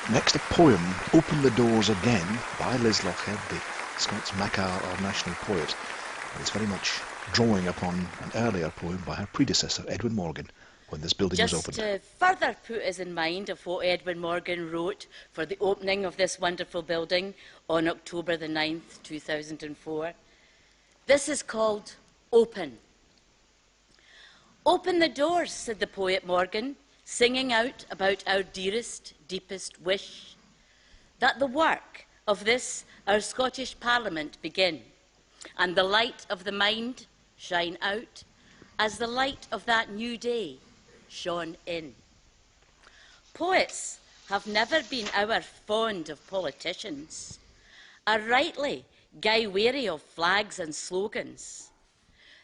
Next, a poem, Open the Doors Again, by Liz Lochhead, the Scots Makar or national poet. It's very much drawing upon an earlier poem by her predecessor, Edwin Morgan, when this building was opened. Just to further put us in mind of what Edwin Morgan wrote for the opening of this wonderful building on October the 9th, 2004, this is called Open. Open the doors, said the poet Morgan, singing out about our dearest, deepest wish, that the work of this, our Scottish Parliament, begin, and the light of the mind shine out, as the light of that new day shone in. Poets have never been our fond of politicians, are rightly guy wary of flags and slogans.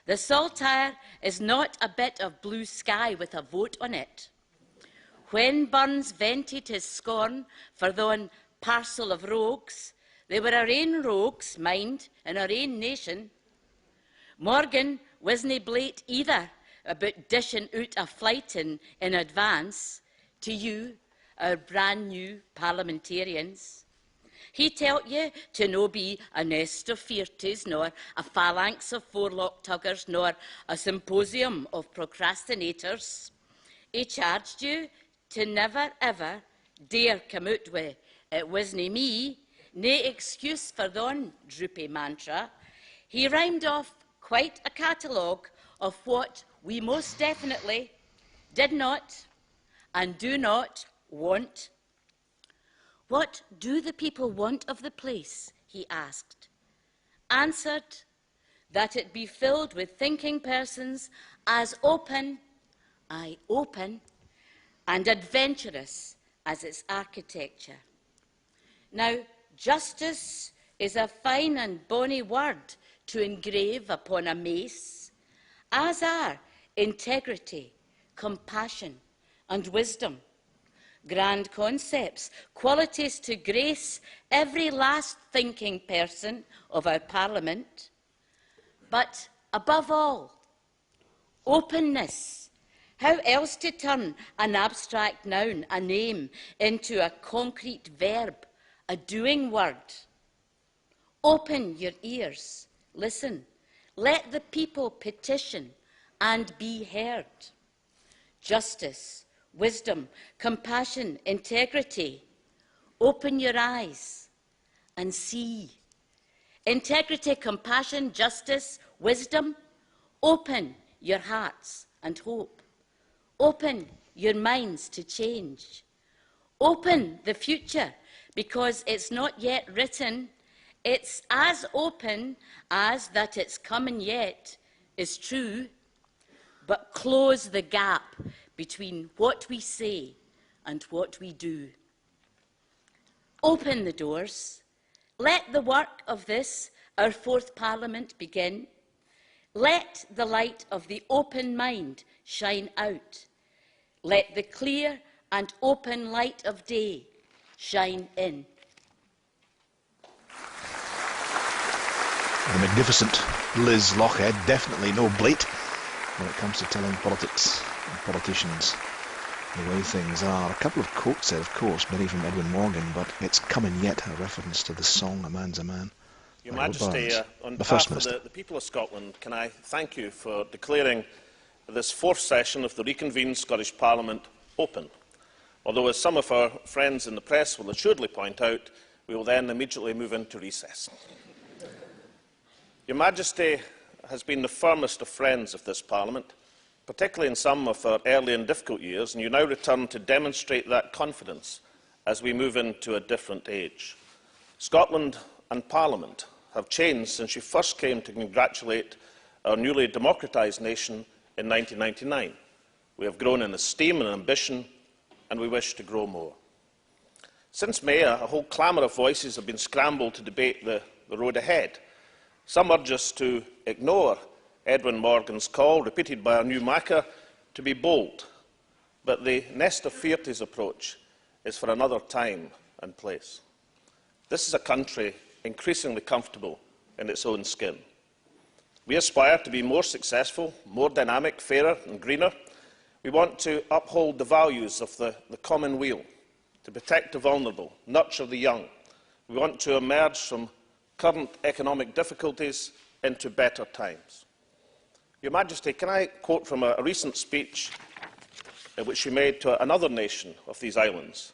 The Saltire is not a bit of blue sky with a vote on it. When Burns vented his scorn for thon parcel of rogues, they were our ain rogues, mind, in our ain nation. Morgan wasna blate either about dishing out a flightin in advance to you, our brand new parliamentarians. He tell't you to no be a nest of fearties, nor a phalanx of forelock tuggers, nor a symposium of procrastinators. He charged you to never ever dare come out with "it wasna me," nae excuse for thon droopy mantra. He rhymed off quite a catalogue of what we most definitely did not and do not want. What do the people want of the place? He asked. Answered, that it be filled with thinking persons as open, aye, open, and adventurous as its architecture. Now, justice is a fine and bonny word to engrave upon a mace, as are integrity, compassion, and wisdom. Grand concepts, qualities to grace every last thinking person of our Parliament. But above all, openness. How else to turn an abstract noun, a name, into a concrete verb, a doing word? Open your ears, listen, let the people petition and be heard. Justice, wisdom, compassion, integrity. Open your eyes and see. Integrity, compassion, justice, wisdom. Open your hearts and hope. Open your minds to change. Open the future, because it's not yet written. It's as open as that it's coming yet is true. But close the gap between what we say and what we do. Open the doors. Let the work of this, our fourth Parliament, begin. Let the light of the open mind shine out. Let the clear and open light of day shine in. The magnificent Liz Lochhead, definitely no blate when it comes to telling politics and politicians the way things are. A couple of quotes there, of course, many from Edwin Morgan, but it's coming yet, a reference to the song "A Man's a Man." Your Majesty, on behalf of the people of Scotland, can I thank you for declaring this fourth session of the reconvened Scottish Parliament open. Although, as some of our friends in the press will assuredly point out, we will then immediately move into recess. Your Majesty has been the firmest of friends of this Parliament, particularly in some of our early and difficult years, and you now return to demonstrate that confidence as we move into a different age. Scotland and Parliament have changed since you first came to congratulate our newly democratised nation in 1999. We have grown in esteem and ambition, and we wish to grow more. Since May, a whole clamour of voices have been scrambled to debate the road ahead. Some urge us to ignore Edwin Morgan's call, repeated by our new Makar, to be bold. But the nest of fearties approach is for another time and place. This is a country increasingly comfortable in its own skin. We aspire to be more successful, more dynamic, fairer and greener. We want to uphold the values of the common weal, to protect the vulnerable, nurture the young. We want to emerge from current economic difficulties into better times. Your Majesty, can I quote from a recent speech which she made to another nation of these islands,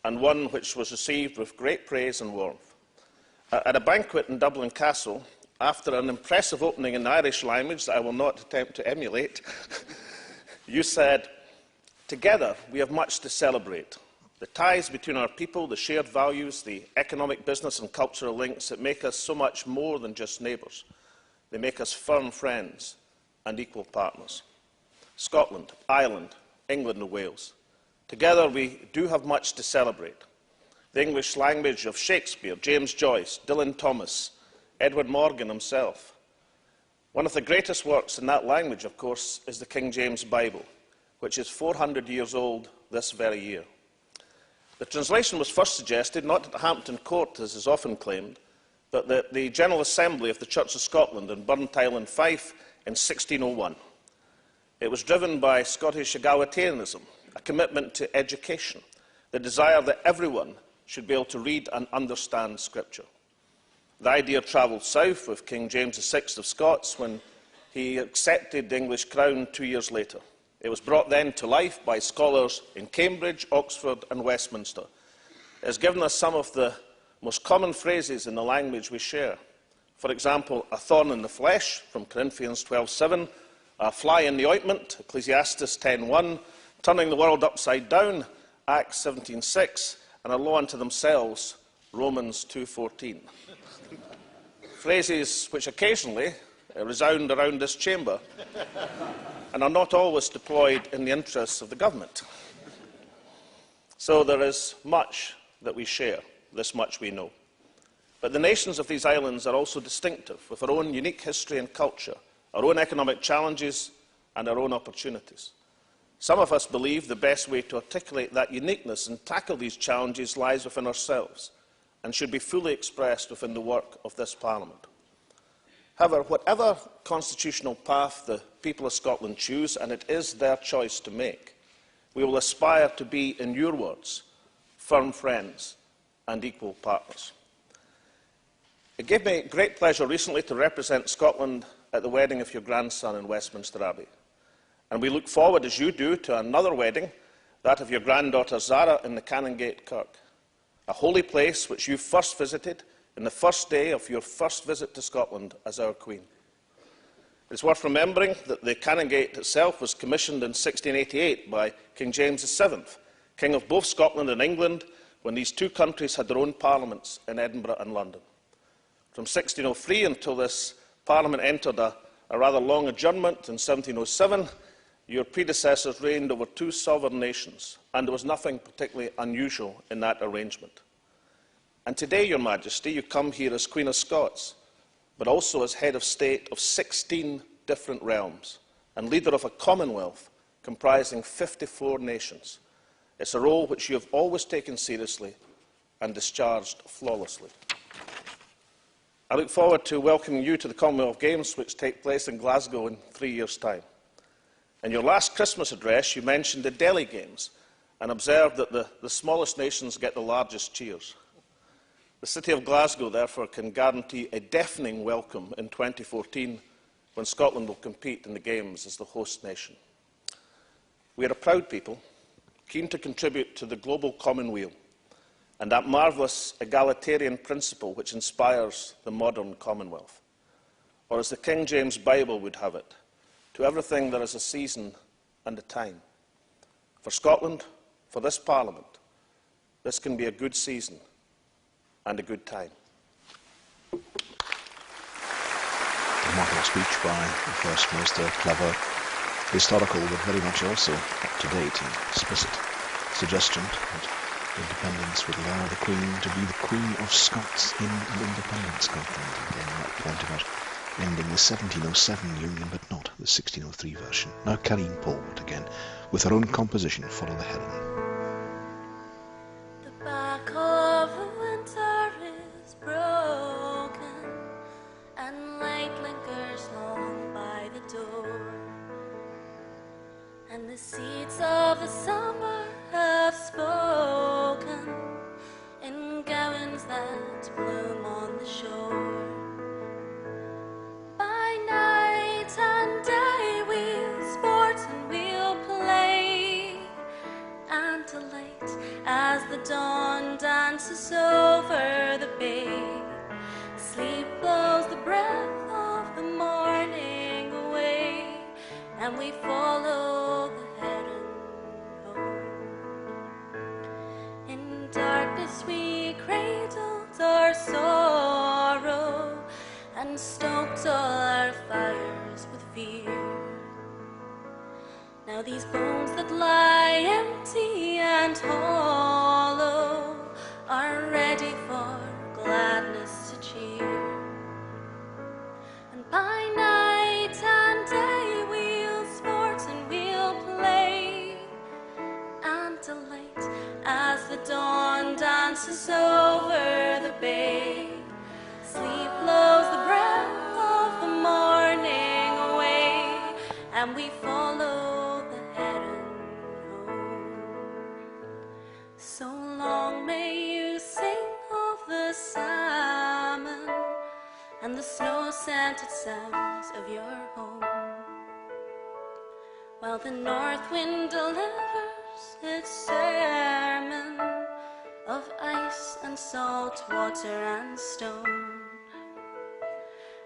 and one which was received with great praise and warmth. At a banquet in Dublin Castle, after an impressive opening in the Irish language that I will not attempt to emulate, you said, "Together we have much to celebrate. The ties between our people, the shared values, the economic, business and cultural links that make us so much more than just neighbours. They make us firm friends and equal partners." Scotland, Ireland, England and Wales. Together we do have much to celebrate. The English language of Shakespeare, James Joyce, Dylan Thomas, Edward Morgan himself. One of the greatest works in that language, of course, is the King James Bible, which is 400 years old this very year. The translation was first suggested, not at Hampton Court, as is often claimed, but at the General Assembly of the Church of Scotland in Burntisland, Fife, in 1601. It was driven by Scottish egalitarianism, a commitment to education, the desire that everyone should be able to read and understand Scripture. The idea travelled south with King James VI of Scots when he accepted the English crown 2 years later. It was brought then to life by scholars in Cambridge, Oxford and Westminster. It has given us some of the most common phrases in the language we share. For example, a thorn in the flesh, from Corinthians 12:7, a fly in the ointment, Ecclesiastes 10:1, turning the world upside down, Acts 17:6, and a law unto themselves, Romans 2:14. Phrases which occasionally resound around this chamber and are not always deployed in the interests of the government. So there is much that we share, this much we know. But the nations of these islands are also distinctive, with our own unique history and culture, our own economic challenges and our own opportunities. Some of us believe the best way to articulate that uniqueness and tackle these challenges lies within ourselves and should be fully expressed within the work of this Parliament. However, whatever constitutional path the people of Scotland choose, and it is their choice to make, we will aspire to be, in your words, firm friends and equal partners. It gave me great pleasure recently to represent Scotland at the wedding of your grandson in Westminster Abbey. And we look forward, as you do, to another wedding, that of your granddaughter Zara in the Canongate Kirk, a holy place which you first visited in the first day of your first visit to Scotland as our Queen. It is worth remembering that the Canongate itself was commissioned in 1688 by King James VII, King of both Scotland and England, when these two countries had their own parliaments in Edinburgh and London. From 1603 until this Parliament entered a rather long adjournment in 1707, your predecessors reigned over two sovereign nations, and there was nothing particularly unusual in that arrangement. And today, Your Majesty, you come here as Queen of Scots, but also as head of state of 16 different realms and leader of a Commonwealth comprising 54 nations. It's a role which you have always taken seriously and discharged flawlessly. I look forward to welcoming you to the Commonwealth Games, which take place in Glasgow in 3 years' time. In your last Christmas address, you mentioned the Delhi Games and observed that the smallest nations get the largest cheers. The City of Glasgow, therefore, can guarantee a deafening welcome in 2014 when Scotland will compete in the Games as the host nation. We are a proud people, keen to contribute to the global commonweal and that marvellous egalitarian principle which inspires the modern Commonwealth. Or as the King James Bible would have it, to everything there is a season and a time. For Scotland, for this Parliament, this can be a good season and a good time. Remarkable speech by the First Minister, clever, historical, but very much also up-to-date and explicit suggestion that independence would allow the Queen to be the Queen of Scots in an independent Scotland. Again, that point about ending the 1707 union, but not the 1603 version. Now carrying forward again with her own composition, Follow the Heron. The back of the winter is broken, and light lingers long by the door, and the seeds of the summer have spoken as the dawn dances over the bay. Sleep blows the breath of the morning away, and we follow the heron home. In darkness we cradled our sorrow and stoked all our fires with fear. Now these bones that lie empty and hollow are ready for gladness to cheer. And by night and day we'll sport and we'll play and delight as the dawn dances over the bay. Sleep blows the breath of the morning away, and we follow the heron home. So long may you sing of the salmon and the snow-scented sounds of your home, while the north wind delivers its sermon of ice and salt water and stone.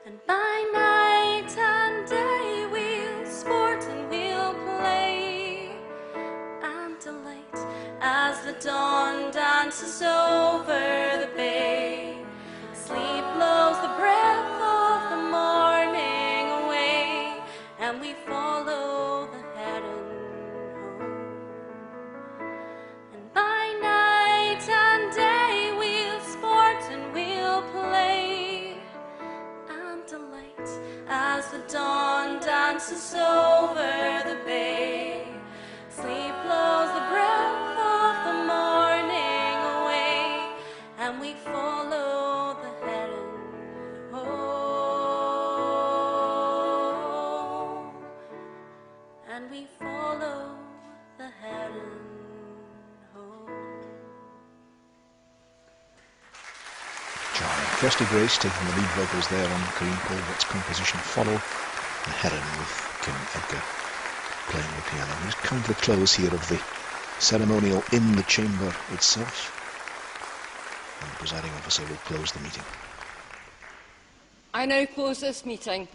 And by night and day we'll sport and we'll play and delight as the dawn dances over the bay. Sleep blows the breath of the morning away, and we follow the heron home. And by night and day we'll sport and we'll play and delight as the dawn dances over the bay. Sleep blows the breath of the morning away, and we follow the heron home. And we follow the heron home. Charming. Kirsty Grace taking the lead vocals there on Corinne Colbert's composition Follow the Heron, with Kim Edgar playing the piano. We've come to the close here of the ceremonial in the chamber itself, and the presiding officer will close the meeting. I now close this meeting.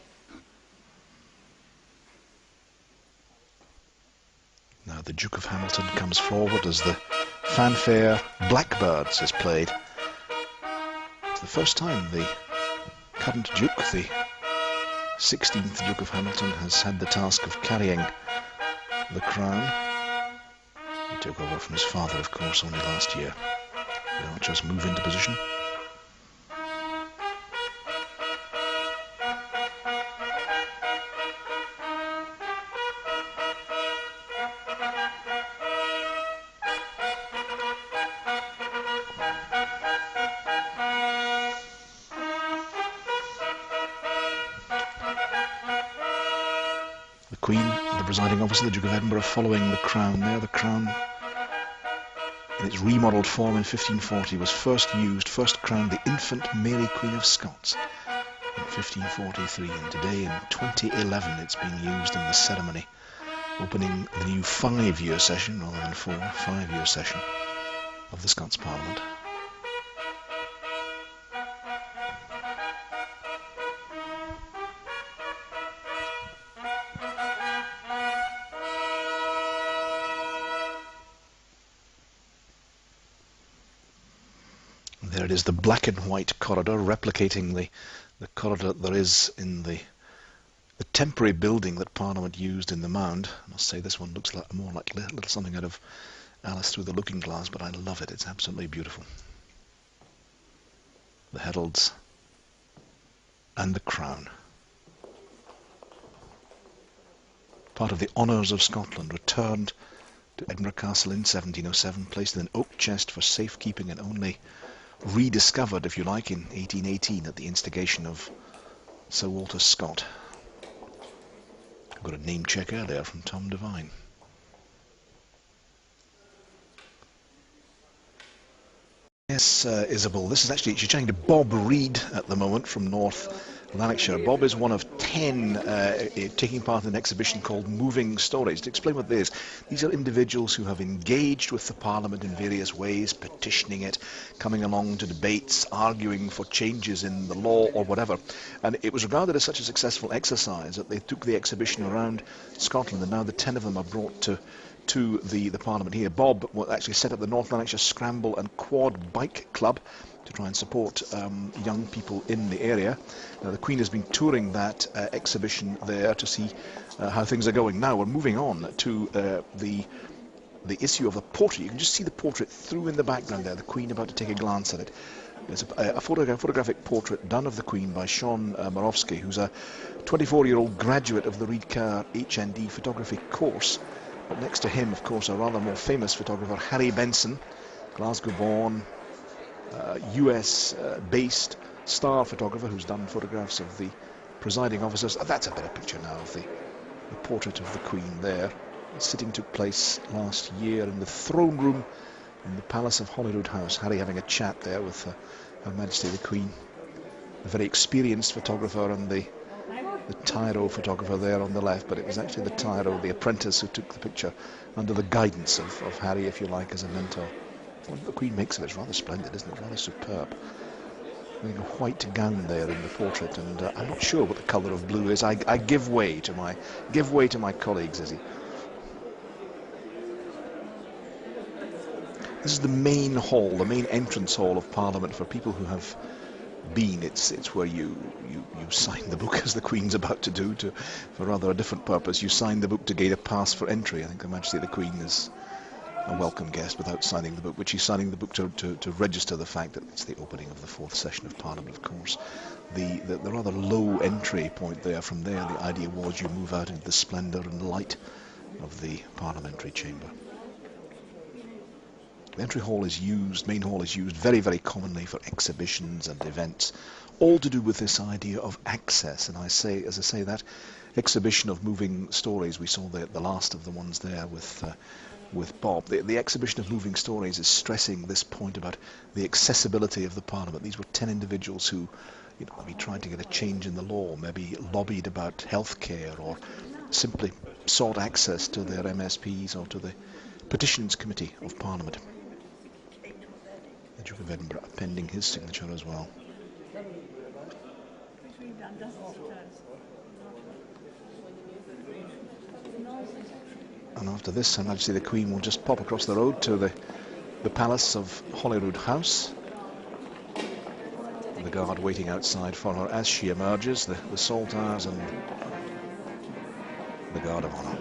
Now the Duke of Hamilton comes forward as the fanfare Blackbirds is played. It's the first time the current Duke, the 16th Duke of Hamilton, has had the task of carrying the crown. He took over from his father, of course, only last year. The archers move into position. The Queen, the presiding officer, the Duke of Edinburgh, following the crown there. The crown, in its remodelled form in 1540, was first crowned the infant Mary Queen of Scots in 1543, and today in 2011 it's being used in the ceremony opening the new 5-year session, rather than 5-year session of the Scots Parliament. There it is, the black and white corridor, replicating the corridor there is in the temporary building that Parliament used in the Mound. I must say this one looks more like a little something out of Alice Through the Looking Glass, but I love it. It's absolutely beautiful. The heralds and the crown. Part of the honours of Scotland, returned to Edinburgh Castle in 1707, placed in an oak chest for safekeeping, and only rediscovered, if you like, in 1818 at the instigation of Sir Walter Scott. I've got a name check earlier from Tom Devine. Yes, Isabel, this is actually, she's chatting to Bob Reed at the moment from North Lanarkshire. Bob is one of 10 taking part in an exhibition called Moving Stories. To explain what this is, these are individuals who have engaged with the Parliament in various ways, petitioning it, coming along to debates, arguing for changes in the law or whatever. And it was regarded as such a successful exercise that they took the exhibition around Scotland, and now the 10 of them are brought to the Parliament here. Bob actually set up the North Lanarkshire Scramble and Quad Bike Club to try and support young people in the area. Now, the Queen has been touring that exhibition there to see how things are going. Now we're moving on to the issue of the portrait. You can just see the portrait through in the background there, the Queen about to take a glance at it. There's a photographic portrait done of the Queen by Sean Marowski, who's a 24-year-old graduate of the Reed Kerr HND photography course. But next to him, of course, a rather more famous photographer, Harry Benson, Glasgow-born, US-based star photographer who's done photographs of the presiding officers. That's a better picture now of the portrait of the Queen there. The sitting took place last year in the throne room in the Palace of Holyrood House. Harry having a chat there with Her Majesty the Queen. A very experienced photographer, and the tyro photographer there on the left, but it was actually the tyro, the apprentice, who took the picture under the guidance of Harry, if you like, as a mentor. What the Queen makes of it is rather splendid, isn't it? Rather superb. Wearing a white gown there in the portrait, and I'm not sure what the colour of blue is. I give way to my colleagues, Izzy. This is the main hall, the main entrance hall of Parliament for people who have been. It's where you sign the book, as the Queen's about to do, for rather a different purpose. You sign the book to gain a pass for entry. I think Her Majesty the Queen is a welcome guest without signing the book, which she's signing the book to register the fact that it's the opening of the 4th session of Parliament, of course. The rather low entry point there, from there the idea was you move out into the splendour and light of the parliamentary chamber. The entry hall is used, main hall is used very, very commonly for exhibitions and events, all to do with this idea of access. And as I say, that exhibition of moving stories, we saw the last of the ones there with Bob. The exhibition of moving stories is stressing this point about the accessibility of the Parliament. These were 10 individuals who, maybe tried to get a change in the law, maybe lobbied about healthcare, or simply sought access to their MSPs or to the Petitions Committee of Parliament. The Duke of Edinburgh appending his signature as well. And after this, Her Majesty the Queen will just pop across the road to the Palace of Holyrood House. The guard waiting outside for her as she emerges, the Saltires and the Guard of Honour.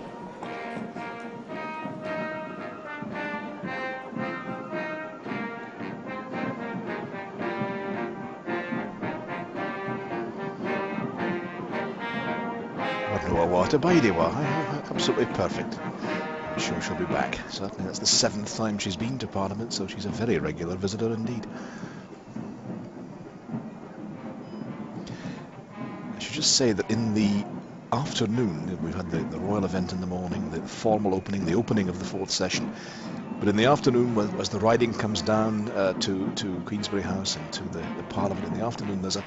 Absolutely perfect. I'm sure she'll be back. Certainly that's the 7th time she's been to Parliament, so she's a very regular visitor indeed. I should just say that in the afternoon, we've had the royal event in the morning, the formal opening, the opening of the 4th session. But in the afternoon, as the riding comes down to Queensberry House and to the Parliament in the afternoon, there's a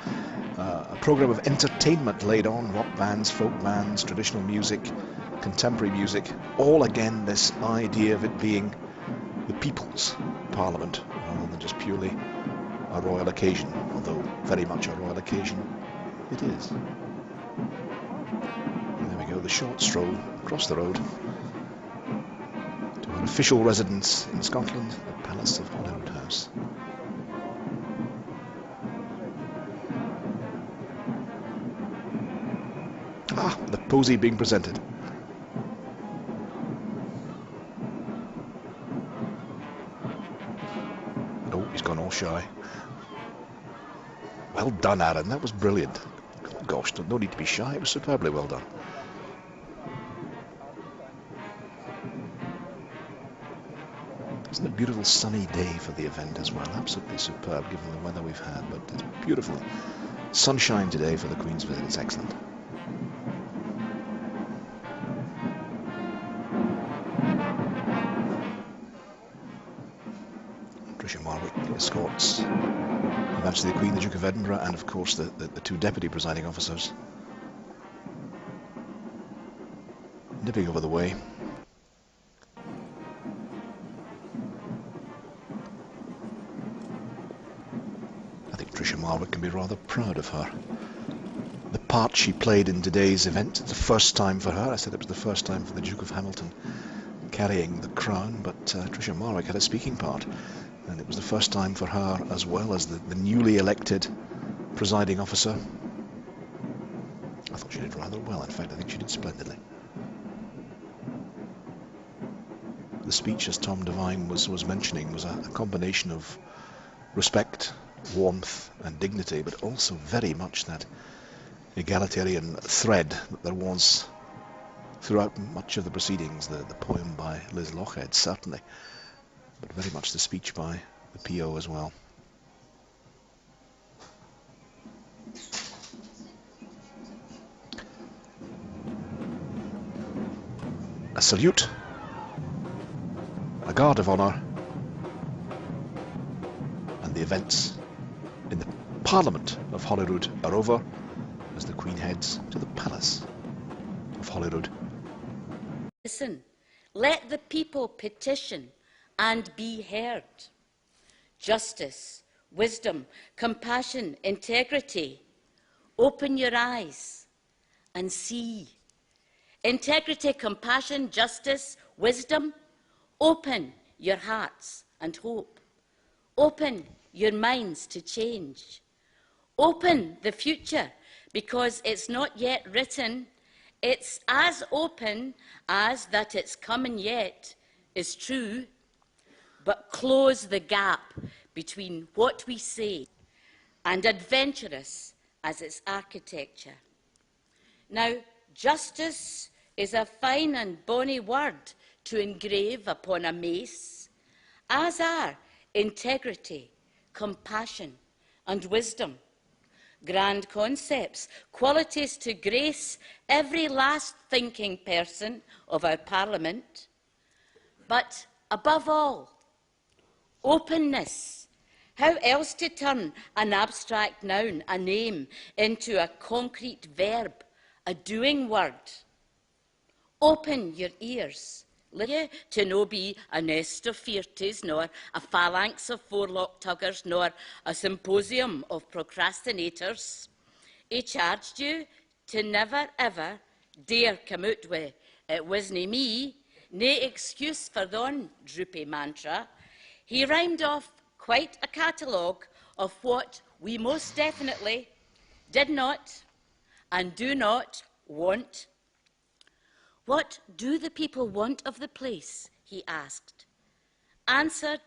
programme of entertainment laid on, rock bands, folk bands, traditional music, contemporary music, all again this idea of it being the people's Parliament rather than just purely a royal occasion, although very much a royal occasion it is. And there we go, the short stroll across the road to an official residence in Scotland, the Palace of Holyrood House. The posy being presented. Oh, he's gone all shy. Well done, Aaron. That was brilliant. Oh, gosh, no need to be shy. It was superbly well done. Isn't it a beautiful sunny day for the event as well? Absolutely superb given the weather we've had, but it's beautiful. Sunshine today for the Queen's visit. It's excellent. Scots, eventually the Queen, the Duke of Edinburgh, and of course the two deputy presiding officers, nipping over the way. I think Tricia Marwick can be rather proud of her. The part she played in today's event, it's the first time for her. I said it was the first time for the Duke of Hamilton carrying the crown, but Tricia Marwick had a speaking part, and it was the first time for her as well as the newly elected presiding officer. I thought she did rather well. In fact, I think she did splendidly. The speech, as Tom Devine was mentioning, was a combination of respect, warmth and dignity, but also very much that egalitarian thread that there was throughout much of the proceedings. The poem by Liz Lochhead, certainly, but very much the speech by the PO as well. A salute, a guard of honour, and the events in the Parliament of Holyrood are over as the Queen heads to the Palace of Holyrood. Listen, let the people petition and be heard. Justice, wisdom, compassion, integrity. Open your eyes and see. Integrity, compassion, justice, wisdom. Open your hearts and hope. Open your minds to change. Open the future, because it's not yet written. It's as open as that it's coming yet is true, but close the gap between what we say and adventurous as its architecture. Now, justice is a fine and bonny word to engrave upon a mace, as are integrity, compassion and wisdom. Grand concepts, qualities to grace every last thinking person of our Parliament. But above all, openness. How else to turn an abstract noun, a name, into a concrete verb, a doing word? Open your ears. To no be a nest of fearties, nor a phalanx of forelock tuggers, nor a symposium of procrastinators. He charged you to never ever dare come out with "it wasn't me," nae excuse for thon droopy mantra. He rhymed off quite a catalogue of what we most definitely did not and do not want. What do the people want of the place? He asked. Answered,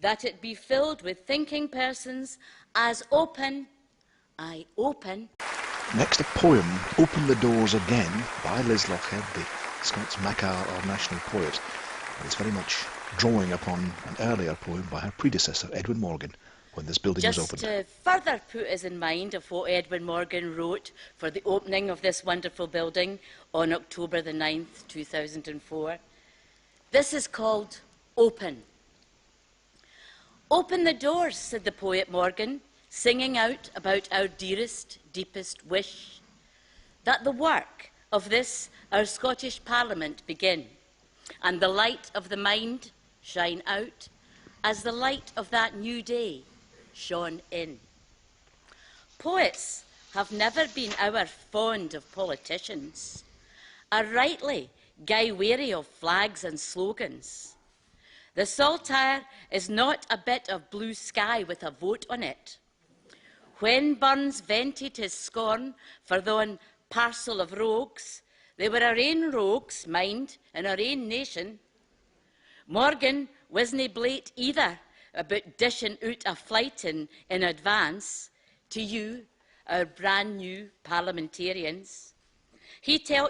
that it be filled with thinking persons as open, aye, open. Next, a poem, Open the Doors Again, by Liz Lochhead, the Scots Makar or national poet. And it's very much drawing upon an earlier poem by her predecessor, Edwin Morgan, when this building was opened. Just to further put us in mind of what Edwin Morgan wrote for the opening of this wonderful building on October the 9th, 2004. This is called Open. Open the doors, said the poet Morgan, singing out about our dearest, deepest wish, that the work of this, our Scottish Parliament, begin, and the light of the mind shine out as the light of that new day shone in. Poets have never been our fond of politicians, are rightly guy wary of flags and slogans. The Saltire is not a bit of blue sky with a vote on it. When Burns vented his scorn for thon parcel of rogues, they were our ain rogues, mind, in our ain nation. Morgan wasna blate either about dishing out a flight in advance to you, our brand new parliamentarians. He tell